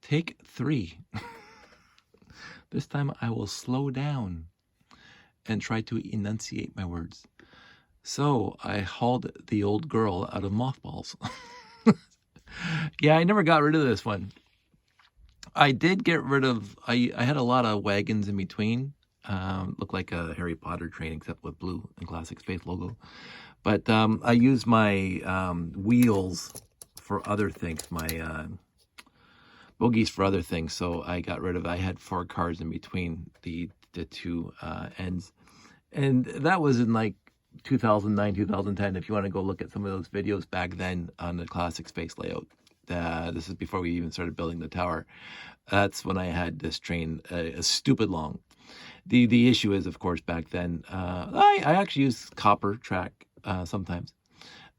Take 3. This time I will slow down and try to enunciate my words. So I hauled the old girl out of mothballs. Yeah, I never got rid of this one. I did get rid of, I had a lot of wagons in between. Looked like a Harry Potter train except with blue and classic space logo. But I used my wheels for other things, my bogies for other things. So I got rid of, I had 4 cars in between the 2 ends. And that was in like 2009, 2010. If you want to go look at some of those videos back then on the classic space layout. This is before we even started building the tower. That's when I had this train a stupid long. The issue is, of course, back then, I actually use copper track sometimes.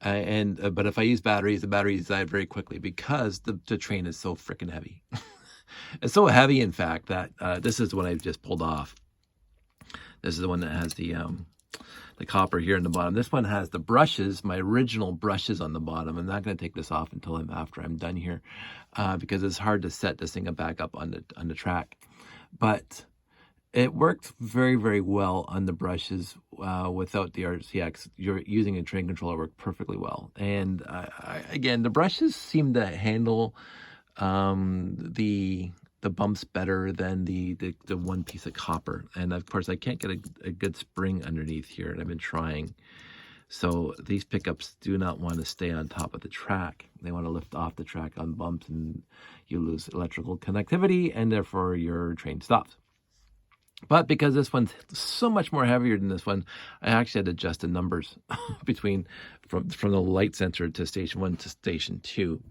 But if I use batteries, the batteries die very quickly because the train is so freaking heavy. It's so heavy, in fact, that this is the one I just pulled off. This is the one that has the copper here in the bottom. This one has the brushes, my original brushes on the bottom. I'm not going to take this off until after I'm done here because it's hard to set this thing back up on the track. But it worked very, very well on the brushes without the RCX. You're using a train controller, worked perfectly well. And again, the brushes seem to handle the bumps better than the one piece of copper. And of course, I can't get a good spring underneath here, and I've been trying. So these pickups do not want to stay on top of the track. They want to lift off the track on bumps, and you lose electrical connectivity, and therefore your train stops. But because this one's so much more heavier than this one, I actually had to adjust the numbers between from the light sensor to station 1 to station 2.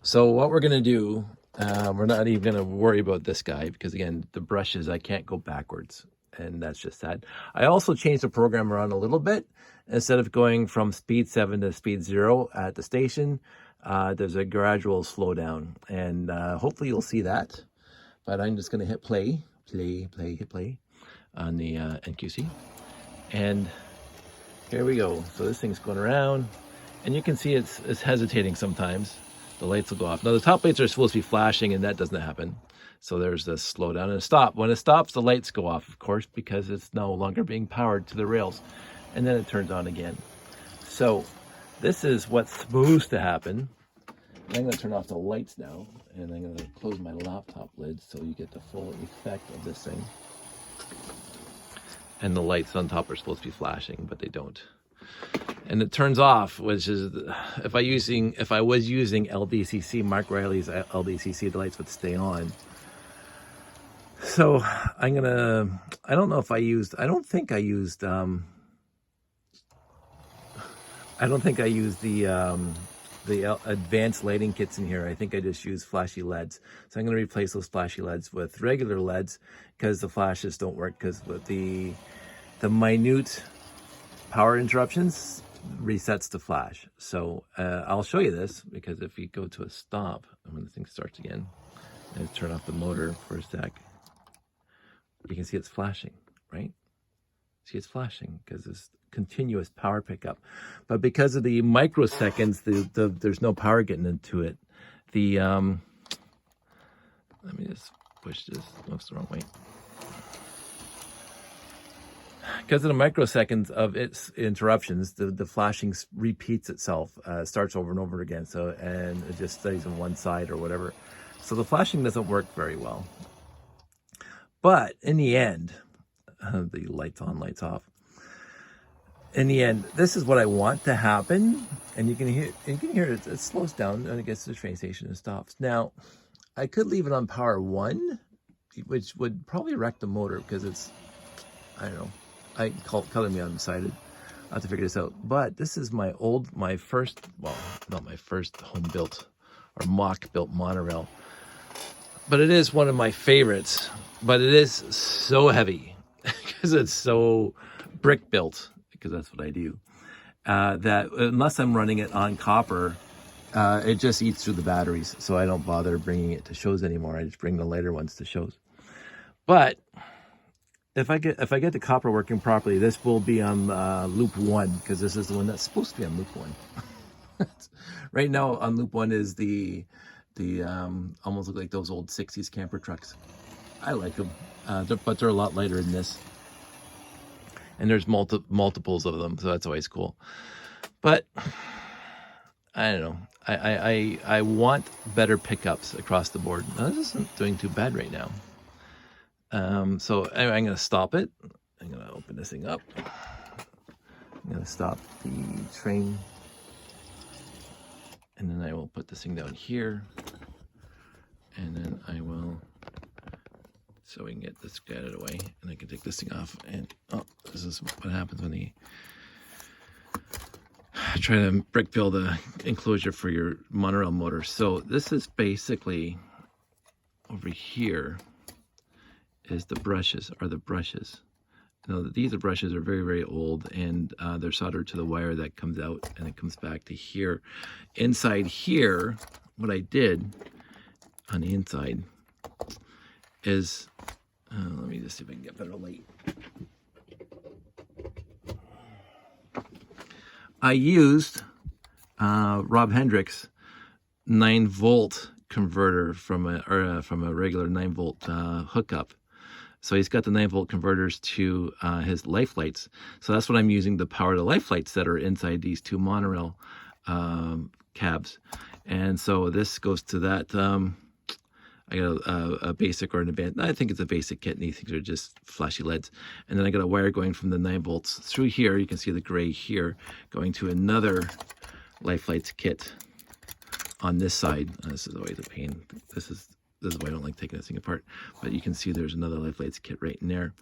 So what we're going to do, we're not even going to worry about this guy because, again, the brushes, I can't go backwards, and that's just that. I also changed the program around a little bit. Instead of going from speed 7 to speed 0 at the station, there's a gradual slowdown, and hopefully you'll see that. But I'm just going to hit play on the NQC, and here we go. So this thing's going around, and you can see it's hesitating sometimes. The lights will go off. Now the top lights are supposed to be flashing, and that doesn't happen. So there's a slowdown and a stop. When it stops, the lights go off, of course, because it's no longer being powered to the rails, and then it turns on again. So this is what's supposed to happen. I'm going to turn off the lights now, and I'm going to close my laptop lid so you get the full effect of this thing. And the lights on top are supposed to be flashing, but they don't. And it turns off, which is, if I was using LDCC, Mark Riley's LDCC, the lights would stay on. So I don't think I used the advanced lighting kits in here. I think I just used flashy LEDs. So I'm going to replace those flashy LEDs with regular LEDs because the flashes don't work, because with the minute power interruptions resets the flash. So I'll show you this, because if you go to a stop, and when the thing starts again, and turn off the motor for a sec, you can see it's flashing, right? See, it's flashing because it's continuous power pickup. But because of the microseconds, there's no power getting into it. Let me just push this. Oh, it's the wrong way. Because of the microseconds of its interruptions, the flashing repeats itself, starts over and over again. So, and it just stays on one side or whatever. So the flashing doesn't work very well. But in the end, the lights on, lights off. In the end, this is what I want to happen, and you can hear it slows down and it gets to the train station and stops. Now, I could leave it on power 1, which would probably wreck the motor because it's, I don't know, color me undecided. I'll have to figure this out. But this is my first, well, not my first home built or mock built monorail, but it is one of my favorites. But it is so heavy because it's so brick built, because that's what I do, that unless I'm running it on copper, it just eats through the batteries. So I don't bother bringing it to shows anymore. I just bring the lighter ones to shows. But if I get the copper working properly, this will be on loop 1, because this is the one that's supposed to be on loop 1. Right now on loop 1 is the the almost look like those old 60s camper trucks. I like them, but they're a lot lighter than this. And there's multiples of them, so that's always cool. But I don't know. I want better pickups across the board. Now, this isn't doing too bad right now. So anyway, I'm going to stop it. I'm going to open this thing up. I'm going to stop the train. And then I will put this thing down here. And then I will, so we can get this guy out of the way. And I can take this thing off. And oh, this is what happens when you try to brick build a enclosure for your monorail motor. So this is basically over here is the brushes, Now these brushes are very, very old, and they're soldered to the wire that comes out and it comes back to here. Inside here, what I did on the inside is, let me just see if I can get better light. I used Rob Hendrick's 9-volt converter from a regular 9-volt hookup. So he's got the 9-volt converters to his life lights. So that's what I'm using to power the life lights that are inside these two monorail cabs. And so this goes to that. I got a basic or an advanced. I think it's a basic kit, and these things are just flashy LEDs. And then I got a wire going from the 9 volts through here. You can see the gray here going to another life lights kit on this side. This is always a pain. This is why I don't like taking this thing apart. But you can see there's another life lights kit right in there.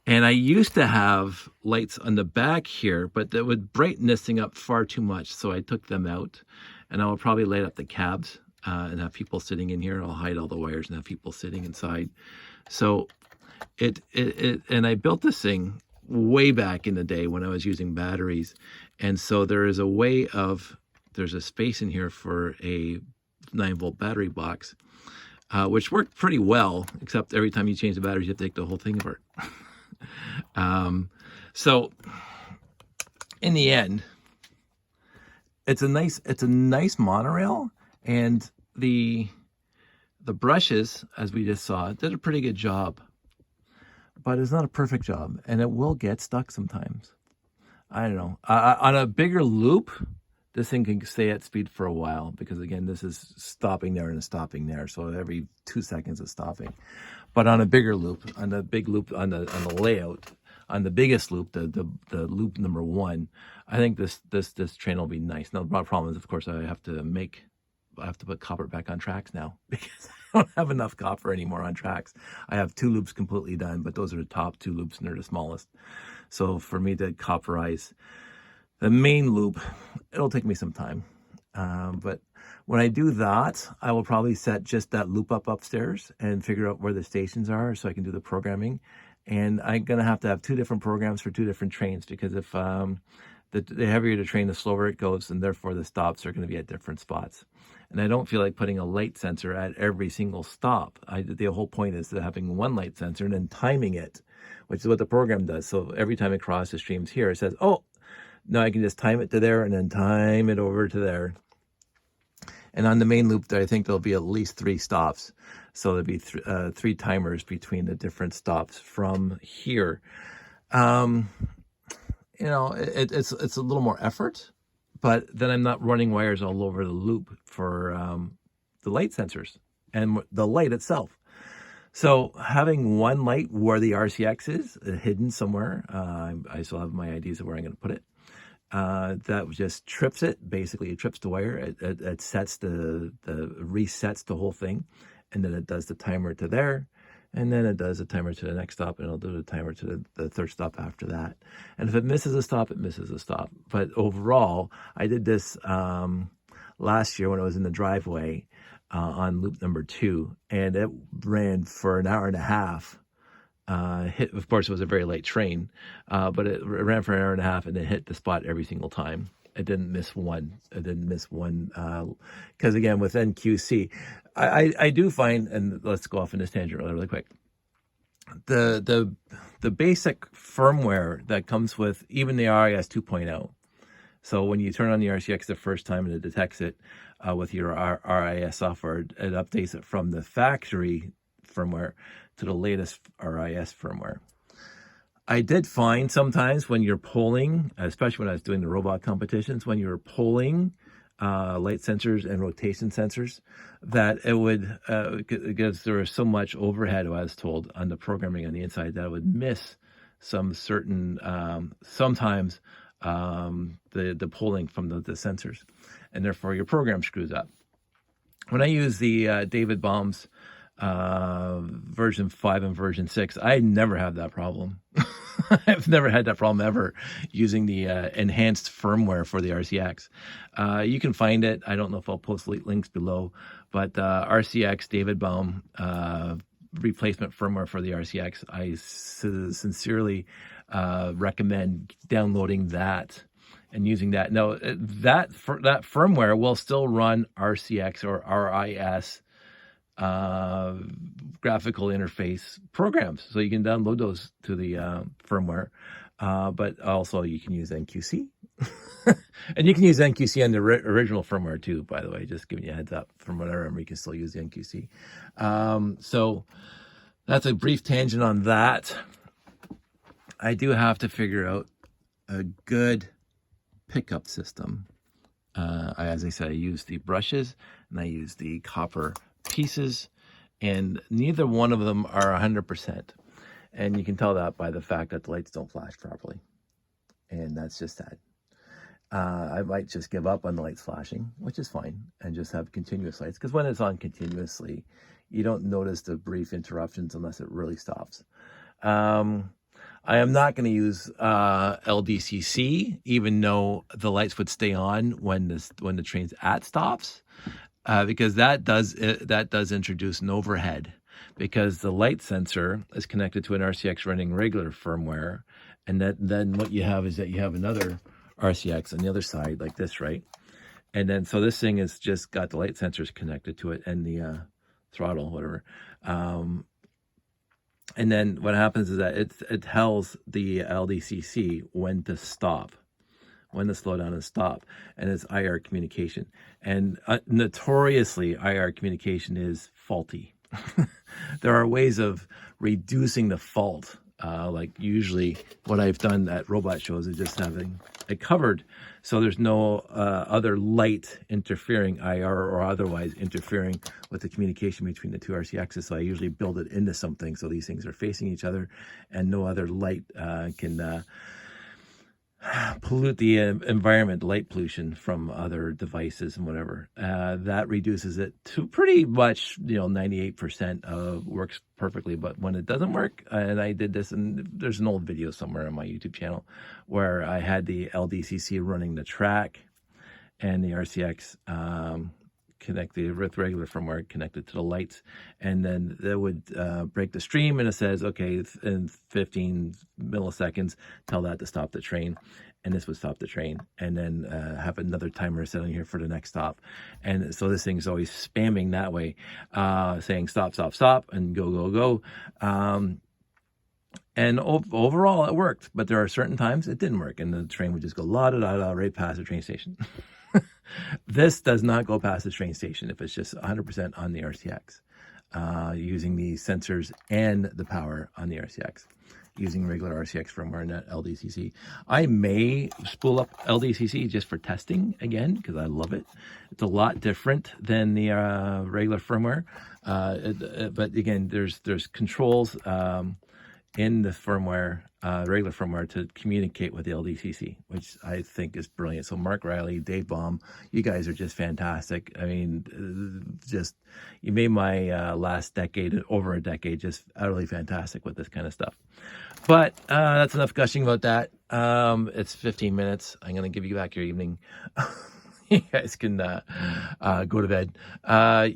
And I used to have lights on the back here, but that would brighten this thing up far too much. So I took them out, and I will probably light up the cabs and have people sitting in here. I'll hide all the wires and have people sitting inside. So and I built this thing way back in the day when I was using batteries. And so there is a way of, there's a space in here for a 9-volt battery box, which worked pretty well, except every time you change the batteries, you have to take the whole thing apart. So in the end, it's a nice monorail, and the brushes, as we just saw, did a pretty good job, but it's not a perfect job, and it will get stuck sometimes. I don't know. On a bigger loop, this thing can stay at speed for a while, because again, this is stopping there and stopping there. So every 2 seconds it's stopping. But on a bigger loop, on the big loop, on the layout, on the biggest loop, the loop number 1, I think this train will be nice. Now the problem is, of course, I have to put copper back on tracks now, because I don't have enough copper anymore on tracks. I have 2 loops completely done, but those are the top 2 loops and they're the smallest. So for me to copperize the main loop, it'll take me some time. But when I do that, I will probably set just that loop up upstairs and figure out where the stations are so I can do the programming. And I'm going to have 2 different programs for 2 different trains, because if the heavier the train, the slower it goes, and therefore the stops are going to be at different spots. And I don't feel like putting a light sensor at every single stop. The whole point is having one light sensor and then timing it, which is what the program does. So every time it crosses streams here, it says, oh, no, I can just time it to there and then time it over to there. And on the main loop there, I think there'll be at least 3 stops. So there'll be 3 timers between the different stops from here. You know, it's a little more effort, but then I'm not running wires all over the loop for the light sensors and the light itself. So having one light where the RCX is hidden somewhere, I still have my ideas of where I'm going to put it. That just trips it. Basically, it trips the wire. It sets resets the whole thing, and then it does the timer to there, and then it does the timer to the next stop, and it'll do the timer to the third stop after that. And if it misses a stop, it misses a stop. But overall, I did this last year when I was in the driveway on loop number 2, and it ran for an hour and a half. Of course, it was a very light train, but it ran for an hour and a half, and it hit the spot every single time. It didn't miss one. Because again, with NQC, I do find, and let's go off in this tangent really quick. The basic firmware that comes with even the RIS 2.0. So when you turn on the RCX the first time and it detects it, with your RIS software. It updates it from the factory firmware to the latest RIS firmware. I did find sometimes when you're polling, especially when I was doing the robot competitions, when you were polling light sensors and rotation sensors, that it would, because there was so much overhead, I was told, on the programming on the inside, that it would miss some certain, sometimes the polling from the sensors, and therefore your program screws up. When I use the David Baum's version 5 and version 6, I never have that problem. I've never had that problem ever using the enhanced firmware for the RCX. You can find it. I don't know if I'll post links below, but RCX David Baum replacement firmware for the RCX. I sincerely recommend downloading that and using that. Now, that firmware will still run RCX or RIS graphical interface programs, so you can download those to the firmware, but also you can use NQC and you can use NQC on the original firmware too, by the way, just giving you a heads up. From what I remember, you can still use the NQC. So that's a brief tangent on that. I do have to figure out a good pickup system. As I said, I use the brushes and I use the copper pieces, and neither one of them are 100%. And you can tell that by the fact that the lights don't flash properly. And that's just sad. I might just give up on the lights flashing, which is fine, and just have continuous lights. Because when it's on continuously, you don't notice the brief interruptions unless it really stops. I am not going to use LDCC, even though the lights would stay on when the train's at stops. Because that does introduce an overhead, because the light sensor is connected to an RCX running regular firmware, and then what you have is that you have another RCX on the other side like this, right? And then so this thing is just got the light sensors connected to it and the throttle, whatever. And then what happens is that it tells the LDCC when to stop, when to slow down and stop, and it's IR communication. And notoriously, IR communication is faulty. There are ways of reducing the fault. Like usually what I've done at robot shows is just having it covered so there's no other light interfering, IR or otherwise, interfering with the communication between the two RCXs. So I usually build it into something so these things are facing each other and no other light can pollute the environment, light pollution from other devices and whatever. That reduces it to pretty much, 98% works perfectly. But when it doesn't work, and I did this, and there's an old video somewhere on my YouTube channel where I had the LDCC running the track and the RCX connected with regular firmware connected to the lights, and then that would break the stream, and it says, okay, in 15 milliseconds, tell that to stop the train, and this would stop the train, and then have another timer set on here for the next stop. And so this thing's always spamming that way, saying stop, stop, stop, and go, go, go. And overall, it worked, but there are certain times it didn't work, and the train would just go la-da-da-da right past the train station. This does not go past the train station if it's just 100% on the RCX, using the sensors and the power on the RCX, using regular RCX firmware and not LDCC. I may spool up LDCC just for testing again, because I love it. It's a lot different than the regular firmware, but again, there's controls in the firmware, regular firmware, to communicate with the LDCC, which I think is brilliant. So Mark Riley, Dave Baum, you guys are just fantastic. I mean, you made my last decade, over a decade, just utterly fantastic with this kind of stuff. But that's enough gushing about that. It's 15 minutes. I'm going to give you back your evening. You guys can go to bed.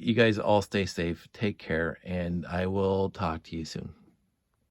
You guys all stay safe. Take care, and I will talk to you soon.